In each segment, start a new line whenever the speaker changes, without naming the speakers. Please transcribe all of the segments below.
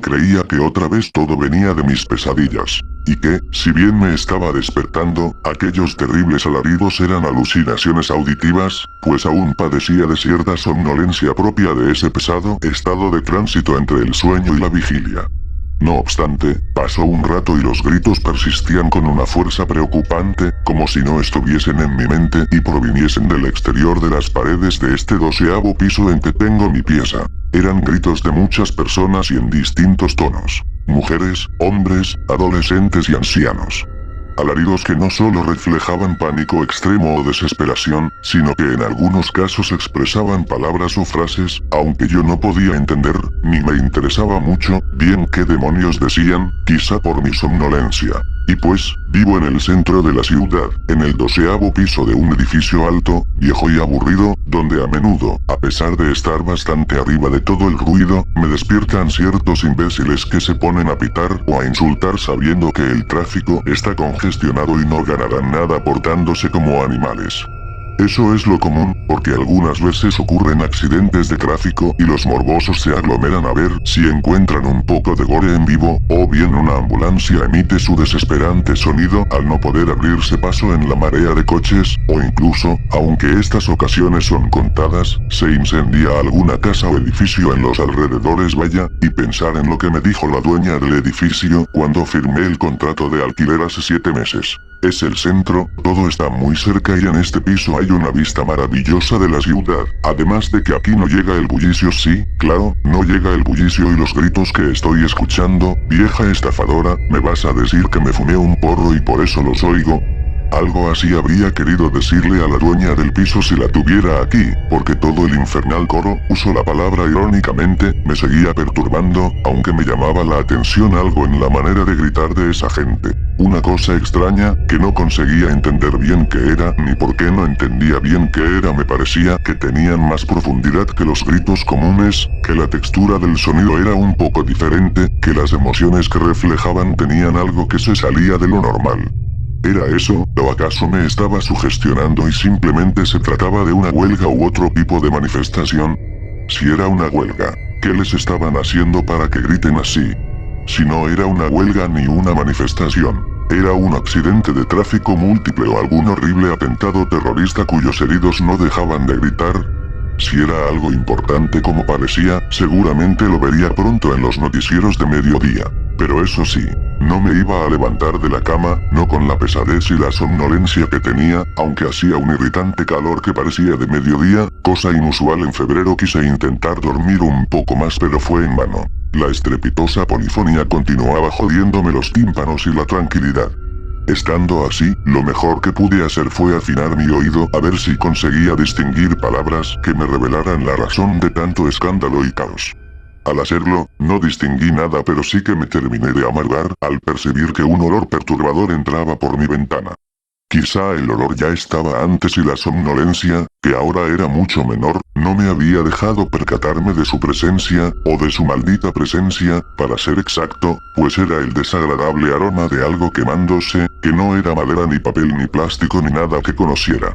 creía que otra vez todo venía de mis pesadillas. Y que, si bien me estaba despertando, aquellos terribles alaridos eran alucinaciones auditivas, pues aún padecía de cierta somnolencia propia de ese pesado estado de tránsito entre el sueño y la vigilia. No obstante, pasó un rato y los gritos persistían con una fuerza preocupante, como si no estuviesen en mi mente y proviniesen del exterior de las paredes de este 12º piso en que tengo mi pieza. Eran gritos de muchas personas y en distintos tonos. Mujeres, hombres, adolescentes y ancianos. Alaridos que no solo reflejaban pánico extremo o desesperación, sino que en algunos casos expresaban palabras o frases, aunque yo no podía entender, ni me interesaba mucho, bien qué demonios decían, quizá por mi somnolencia. Y pues, vivo en el centro de la ciudad, en el 12º piso de un edificio alto, viejo y aburrido, donde a menudo, a pesar de estar bastante arriba de todo el ruido, me despiertan ciertos imbéciles que se ponen a pitar o a insultar sabiendo que el tráfico está congestionado y no ganarán nada portándose como animales. Eso es lo común, porque algunas veces ocurren accidentes de tráfico y los morbosos se aglomeran a ver si encuentran un poco de gore en vivo, o bien una ambulancia emite su desesperante sonido al no poder abrirse paso en la marea de coches, o incluso, aunque estas ocasiones son contadas, se incendia alguna casa o edificio en los alrededores. Vaya, y pensar en lo que me dijo la dueña del edificio cuando firmé el contrato de alquiler hace 7 meses. Es el centro, todo está muy cerca y en este piso hay una vista maravillosa de la ciudad, además de que aquí no llega el bullicio. Sí, claro, no llega el bullicio y los gritos que estoy escuchando. Vieja estafadora, ¿me vas a decir que me fumé un porro y por eso los oigo? Algo así habría querido decirle a la dueña del piso si la tuviera aquí, porque todo el infernal coro, uso la palabra irónicamente, me seguía perturbando, aunque me llamaba la atención algo en la manera de gritar de esa gente. Una cosa extraña, que no conseguía entender bien qué era, ni por qué no entendía bien qué era. Me parecía que tenían más profundidad que los gritos comunes, que la textura del sonido era un poco diferente, que las emociones que reflejaban tenían algo que se salía de lo normal. ¿Era eso, o acaso me estaba sugestionando y simplemente se trataba de una huelga u otro tipo de manifestación? Si era una huelga, ¿qué les estaban haciendo para que griten así? Si no era una huelga ni una manifestación, era un accidente de tráfico múltiple o algún horrible atentado terrorista cuyos heridos no dejaban de gritar. Si era algo importante como parecía, seguramente lo vería pronto en los noticieros de mediodía. Pero eso sí, no me iba a levantar de la cama, no con la pesadez y la somnolencia que tenía, aunque hacía un irritante calor que parecía de mediodía, cosa inusual en febrero. Quise intentar dormir un poco más pero fue en vano. La estrepitosa polifonía continuaba jodiéndome los tímpanos y la tranquilidad. Estando así, lo mejor que pude hacer fue afinar mi oído a ver si conseguía distinguir palabras que me revelaran la razón de tanto escándalo y caos. Al hacerlo, no distinguí nada, pero sí que me terminé de amargar al percibir que un olor perturbador entraba por mi ventana. Quizá el olor ya estaba antes y la somnolencia, que ahora era mucho menor, no me había dejado percatarme de su presencia, o de su maldita presencia, para ser exacto, pues era el desagradable aroma de algo quemándose, que no era madera ni papel ni plástico ni nada que conociera.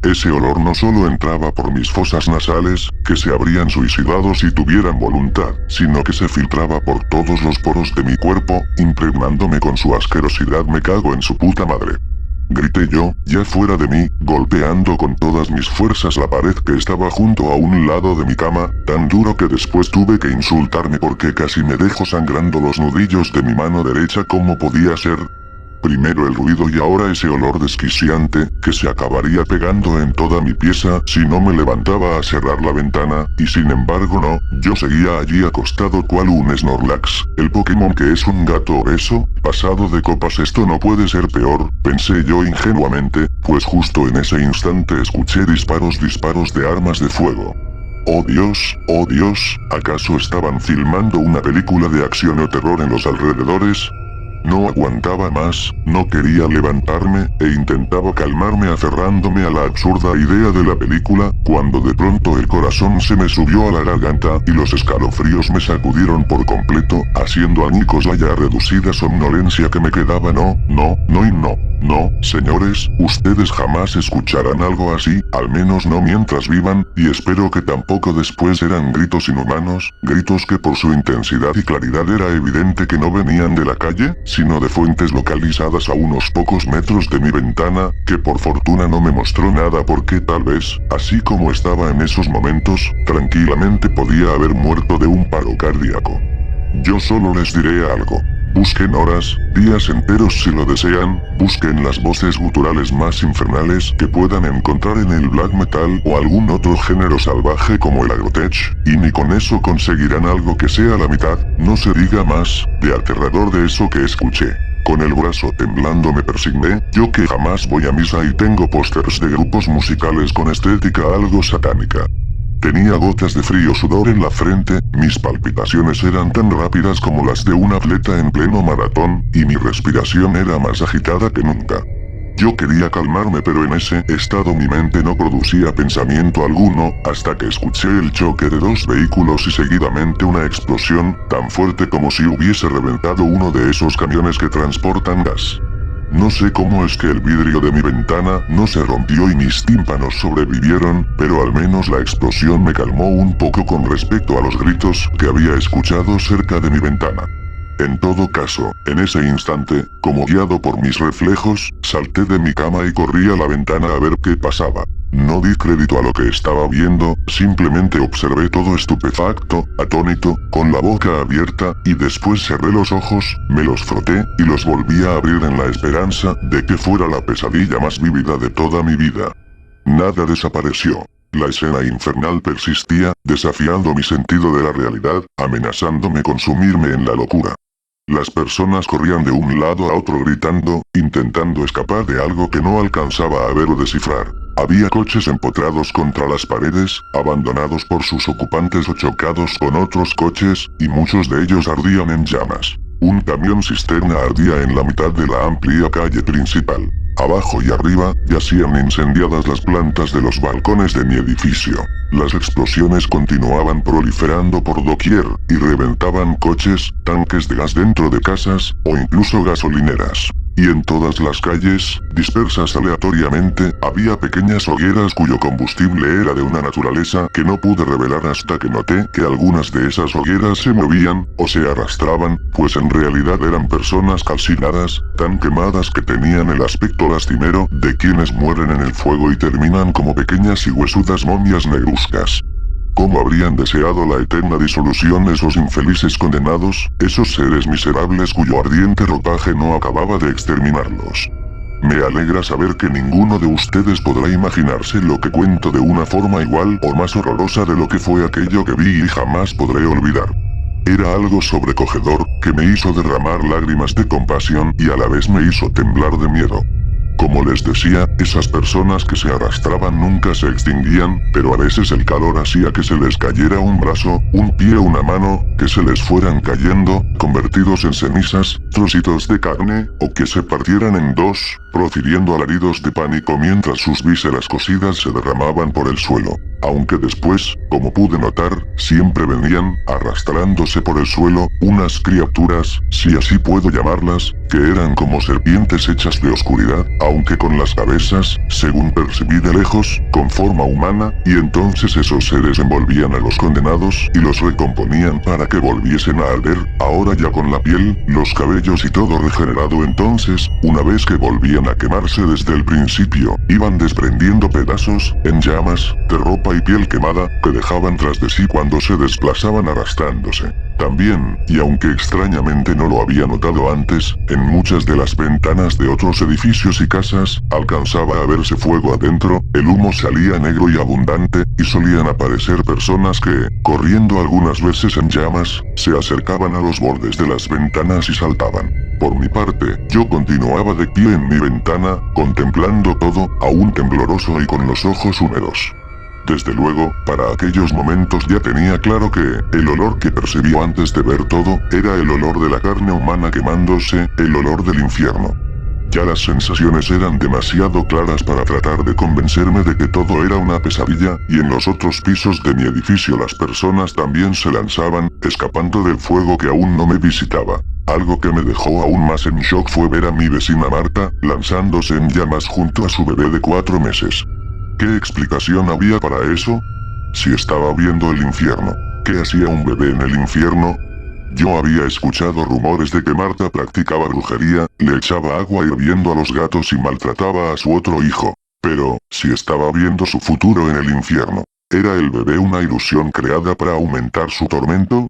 Ese olor no solo entraba por mis fosas nasales, que se habrían suicidado si tuvieran voluntad, sino que se filtraba por todos los poros de mi cuerpo, impregnándome con su asquerosidad. Me cago en su puta madre. Grité yo, ya fuera de mí, golpeando con todas mis fuerzas la pared que estaba junto a un lado de mi cama, tan duro que después tuve que insultarme porque casi me dejó sangrando los nudillos de mi mano derecha. ¿Cómo podía ser? Primero el ruido y ahora ese olor desquiciante, que se acabaría pegando en toda mi pieza si no me levantaba a cerrar la ventana, y sin embargo no, yo seguía allí acostado cual un Snorlax, el Pokémon que es un gato obeso, pasado de copas. Esto no puede ser peor, pensé yo ingenuamente, pues justo en ese instante escuché disparos de armas de fuego. Oh Dios, ¿acaso estaban filmando una película de acción o terror en los alrededores? No aguantaba más, no quería levantarme, e intentaba calmarme aferrándome a la absurda idea de la película, cuando de pronto el corazón se me subió a la garganta y los escalofríos me sacudieron por completo, haciendo añicos la ya reducida somnolencia que me quedaba. No, Señores, ustedes jamás escucharán algo así, al menos no mientras vivan, y espero que tampoco después. Eran gritos inhumanos, gritos que por su intensidad y claridad era evidente que no venían de la calle, sino de fuentes localizadas a unos pocos metros de mi ventana, que por fortuna no me mostró nada porque tal vez, así como estaba en esos momentos, tranquilamente podía haber muerto de un paro cardíaco. Yo solo les diré algo. Busquen horas, días enteros si lo desean, busquen las voces guturales más infernales que puedan encontrar en el black metal o algún otro género salvaje como el agrotech, y ni con eso conseguirán algo que sea la mitad, no se diga más, de aterrador de eso que escuché. Con el brazo temblando me persigné, yo que jamás voy a misa y tengo pósters de grupos musicales con estética algo satánica. Tenía gotas de frío sudor en la frente, mis palpitaciones eran tan rápidas como las de un atleta en pleno maratón, y mi respiración era más agitada que nunca. Yo quería calmarme pero en ese estado mi mente no producía pensamiento alguno, hasta que escuché el choque de dos vehículos y seguidamente una explosión, tan fuerte como si hubiese reventado uno de esos camiones que transportan gas. No sé cómo es que el vidrio de mi ventana no se rompió y mis tímpanos sobrevivieron, pero al menos la explosión me calmó un poco con respecto a los gritos que había escuchado cerca de mi ventana. En todo caso, en ese instante, como guiado por mis reflejos, salté de mi cama y corrí a la ventana a ver qué pasaba. No di crédito a lo que estaba viendo, simplemente observé todo estupefacto, atónito, con la boca abierta, y después cerré los ojos, me los froté, y los volví a abrir en la esperanza de que fuera la pesadilla más vívida de toda mi vida. Nada desapareció. La escena infernal persistía, desafiando mi sentido de la realidad, amenazándome con sumirme en la locura. Las personas corrían de un lado a otro gritando, intentando escapar de algo que no alcanzaba a ver o descifrar. Había coches empotrados contra las paredes, abandonados por sus ocupantes o chocados con otros coches, y muchos de ellos ardían en llamas. Un camión cisterna ardía en la mitad de la amplia calle principal. Abajo y arriba, yacían incendiadas las plantas de los balcones de mi edificio. Las explosiones continuaban proliferando por doquier, y reventaban coches, tanques de gas dentro de casas, o incluso gasolineras. Y en todas las calles, dispersas aleatoriamente, había pequeñas hogueras cuyo combustible era de una naturaleza que no pude revelar hasta que noté que algunas de esas hogueras se movían, o se arrastraban, pues en realidad eran personas calcinadas, tan quemadas que tenían el aspecto lastimero de quienes mueren en el fuego y terminan como pequeñas y huesudas momias negruzcas. ¿Cómo habrían deseado la eterna disolución esos infelices condenados, esos seres miserables cuyo ardiente ropaje no acababa de exterminarlos? Me alegra saber que ninguno de ustedes podrá imaginarse lo que cuento de una forma igual o más horrorosa de lo que fue aquello que vi y jamás podré olvidar. Era algo sobrecogedor, que me hizo derramar lágrimas de compasión y a la vez me hizo temblar de miedo. Como les decía, esas personas que se arrastraban nunca se extinguían, pero a veces el calor hacía que se les cayera un brazo, un pie o una mano, que se les fueran cayendo, convertidos en cenizas, trocitos de carne, o que se partieran en dos, profiriendo alaridos de pánico mientras sus vísceras cocidas se derramaban por el suelo. Aunque después, como pude notar, siempre venían, arrastrándose por el suelo, unas criaturas, si así puedo llamarlas, que eran como serpientes hechas de oscuridad, aunque con las cabezas, según percibí de lejos, con forma humana, y entonces esos seres envolvían a los condenados y los recomponían para que volviesen a arder, ahora ya con la piel, los cabellos y todo regenerado. Entonces, una vez que volvían a quemarse desde el principio, iban desprendiendo pedazos, en llamas, de ropa y piel quemada, que dejaban tras de sí cuando se desplazaban arrastrándose. También, y aunque extrañamente no lo había notado antes, en muchas de las ventanas de otros edificios y casas, alcanzaba a verse fuego adentro, el humo salía negro y abundante, y solían aparecer personas que, corriendo algunas veces en llamas, se acercaban a los bordes de las ventanas y saltaban. Por mi parte, yo continuaba de pie en mi ventana, contemplando todo, aún tembloroso y con los ojos húmedos. Desde luego, para aquellos momentos ya tenía claro que, el olor que percibí antes de ver todo, era el olor de la carne humana quemándose, el olor del infierno. Ya las sensaciones eran demasiado claras para tratar de convencerme de que todo era una pesadilla, y en los otros pisos de mi edificio las personas también se lanzaban, escapando del fuego que aún no me visitaba. Algo que me dejó aún más en shock fue ver a mi vecina Marta, lanzándose en llamas junto a su bebé de 4 meses. ¿Qué explicación había para eso? Si estaba viendo el infierno, ¿qué hacía un bebé en el infierno? Yo había escuchado rumores de que Marta practicaba brujería, le echaba agua hirviendo a los gatos y maltrataba a su otro hijo. Pero, si estaba viendo su futuro en el infierno, ¿era el bebé una ilusión creada para aumentar su tormento?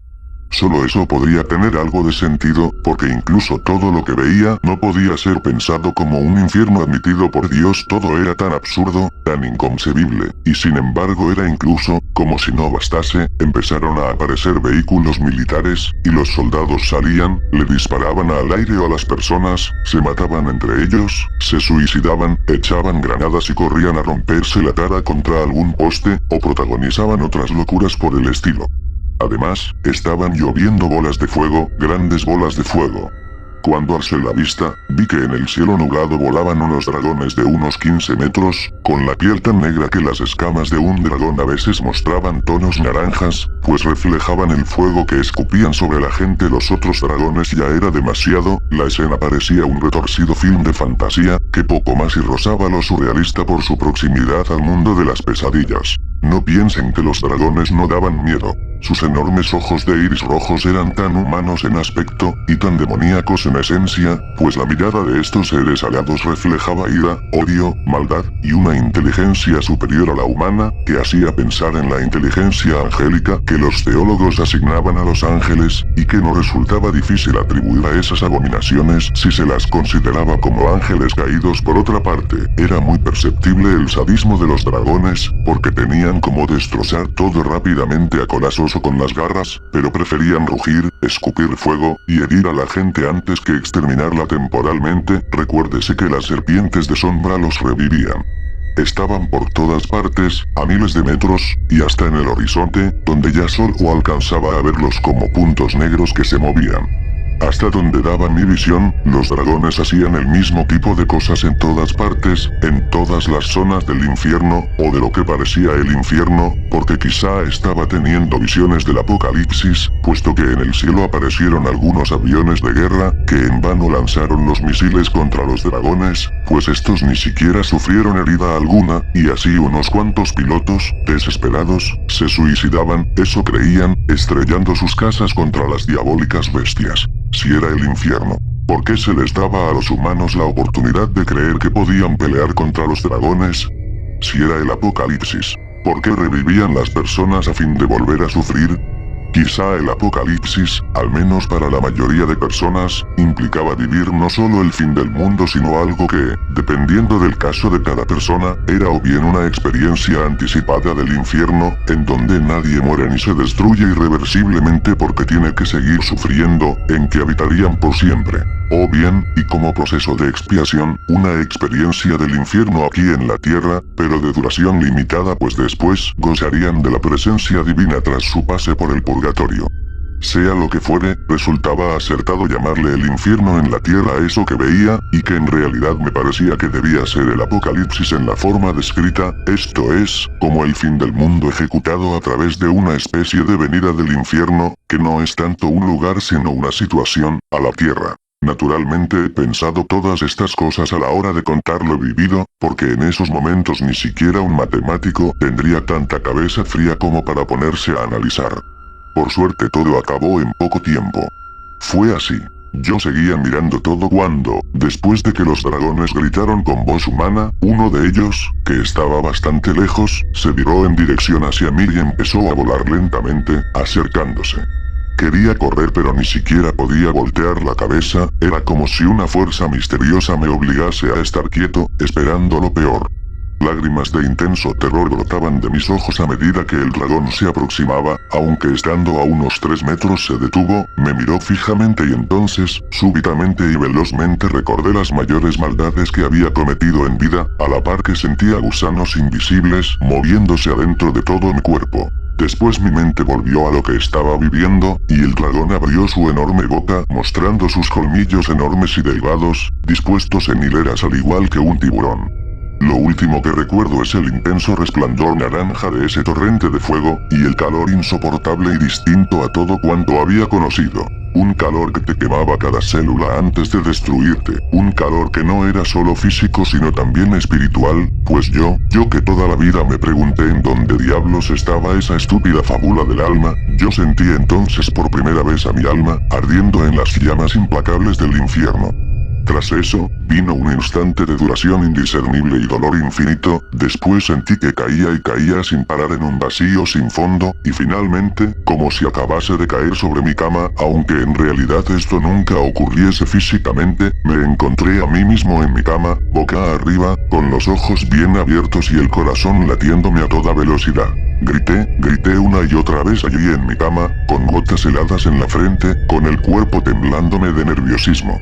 Solo eso podría tener algo de sentido, porque incluso todo lo que veía no podía ser pensado como un infierno admitido por Dios. Todo era tan absurdo, tan inconcebible, y sin embargo era incluso, como si no bastase, empezaron a aparecer vehículos militares, y los soldados salían, le disparaban al aire o a las personas, se mataban entre ellos, se suicidaban, echaban granadas y corrían a romperse la cara contra algún poste, o protagonizaban otras locuras por el estilo. Además, estaban lloviendo bolas de fuego, grandes bolas de fuego. Cuando alcé la vista, vi que en el cielo nublado volaban unos dragones de unos 15 metros, con la piel tan negra que las escamas de un dragón a veces mostraban tonos naranjas, pues reflejaban el fuego que escupían sobre la gente. Los otros dragones ya era demasiado, la escena parecía un retorcido film de fantasía, que poco más y rozaba lo surrealista por su proximidad al mundo de las pesadillas. No piensen que los dragones no daban miedo. Sus enormes ojos de iris rojos eran tan humanos en aspecto, y tan demoníacos en esencia, pues la mirada de estos seres alados reflejaba ira, odio, maldad, y una inteligencia superior a la humana, que hacía pensar en la inteligencia angélica que los teólogos asignaban a los ángeles, y que no resultaba difícil atribuir a esas abominaciones si se las consideraba como ángeles caídos. Por otra parte, era muy perceptible el sadismo de los dragones, porque tenían como destrozar todo rápidamente a colazos o con las garras, pero preferían rugir, escupir fuego, y herir a la gente antes que exterminarla temporalmente. Recuérdese que las serpientes de sombra los revivían. Estaban por todas partes, a miles de metros, y hasta en el horizonte, donde ya solo alcanzaba a verlos como puntos negros que se movían. Hasta donde daba mi visión, los dragones hacían el mismo tipo de cosas en todas partes, en todas las zonas del infierno, o de lo que parecía el infierno, porque quizá estaba teniendo visiones del apocalipsis, puesto que en el cielo aparecieron algunos aviones de guerra, que en vano lanzaron los misiles contra los dragones, pues estos ni siquiera sufrieron herida alguna, y así unos cuantos pilotos, desesperados, se suicidaban, eso creían, estrellando sus casas contra las diabólicas bestias. Si era el infierno, ¿por qué se les daba a los humanos la oportunidad de creer que podían pelear contra los dragones? Si era el apocalipsis, ¿por qué revivían las personas a fin de volver a sufrir? Quizá el apocalipsis, al menos para la mayoría de personas, implicaba vivir no solo el fin del mundo sino algo que, dependiendo del caso de cada persona, era o bien una experiencia anticipada del infierno, en donde nadie muere ni se destruye irreversiblemente porque tiene que seguir sufriendo, en que habitarían por siempre. O bien, y como proceso de expiación, una experiencia del infierno aquí en la tierra, pero de duración limitada, pues después gozarían de la presencia divina tras su pase por el purgatorio. Sea lo que fuere, resultaba acertado llamarle el infierno en la tierra a eso que veía, y que en realidad me parecía que debía ser el apocalipsis en la forma descrita, esto es, como el fin del mundo ejecutado a través de una especie de venida del infierno, que no es tanto un lugar sino una situación, a la tierra. Naturalmente he pensado todas estas cosas a la hora de contar lo vivido, porque en esos momentos ni siquiera un matemático tendría tanta cabeza fría como para ponerse a analizar. Por suerte todo acabó en poco tiempo. Fue así. Yo seguía mirando todo cuando, después de que los dragones gritaron con voz humana, uno de ellos, que estaba bastante lejos, se viró en dirección hacia mí y empezó a volar lentamente, acercándose. Quería correr pero ni siquiera podía voltear la cabeza, era como si una fuerza misteriosa me obligase a estar quieto, esperando lo peor. Lágrimas de intenso terror brotaban de mis ojos a medida que el dragón se aproximaba, aunque estando a unos 3 metros se detuvo, me miró fijamente y entonces, súbitamente y velozmente recordé las mayores maldades que había cometido en vida, a la par que sentía gusanos invisibles moviéndose adentro de todo mi cuerpo. Después mi mente volvió a lo que estaba viviendo, y el dragón abrió su enorme boca, mostrando sus colmillos enormes y delgados, dispuestos en hileras al igual que un tiburón. Lo último que recuerdo es el intenso resplandor naranja de ese torrente de fuego, y el calor insoportable y distinto a todo cuanto había conocido. un calor que te quemaba cada célula antes de destruirte, un calor que no era solo físico sino también espiritual, pues yo que toda la vida me pregunté en dónde diablos estaba esa estúpida fábula del alma, yo sentí entonces por primera vez a mi alma, ardiendo en las llamas implacables del infierno. Tras eso, vino un instante de duración indiscernible y dolor infinito, después sentí que caía y caía sin parar en un vacío sin fondo, y finalmente, como si acabase de caer sobre mi cama, aunque en realidad esto nunca ocurriese físicamente, me encontré a mí mismo en mi cama, boca arriba, con los ojos bien abiertos y el corazón latiéndome a toda velocidad. Grité una y otra vez allí en mi cama, con gotas heladas en la frente, con el cuerpo temblándome de nerviosismo.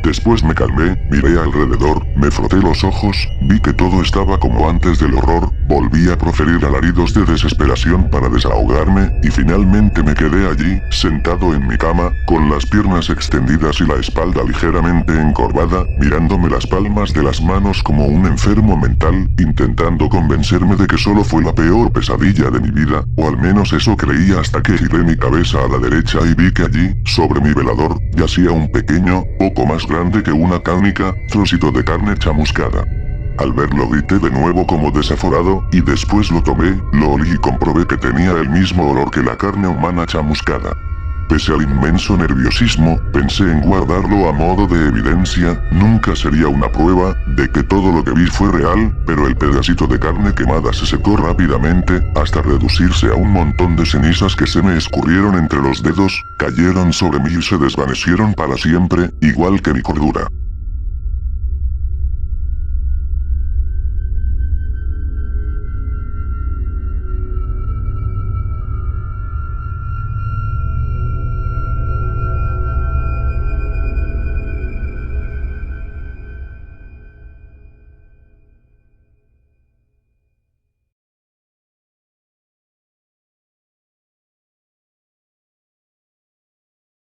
Después me calmé, miré alrededor, me froté los ojos, vi que todo estaba como antes del horror, volví a proferir alaridos de desesperación para desahogarme, y finalmente me quedé allí, sentado en mi cama, con las piernas extendidas y la espalda ligeramente encorvada, mirándome las palmas de las manos como un enfermo mental, intentando convencerme de que solo fue la peor pesadilla de mi vida, o al menos eso creía hasta que giré mi cabeza a la derecha y vi que allí, sobre mi velador, yacía un pequeño, poco más grande que una cánica, trocito de carne chamuscada. Al verlo grité de nuevo como desaforado, y después lo tomé, lo olí y comprobé que tenía el mismo olor que la carne humana chamuscada. Pese al inmenso nerviosismo, pensé en guardarlo a modo de evidencia, nunca sería una prueba de que todo lo que vi fue real, pero el pedacito de carne quemada se secó rápidamente, hasta reducirse a un montón de cenizas que se me escurrieron entre los dedos, cayeron sobre mí y se desvanecieron para siempre, igual que mi cordura.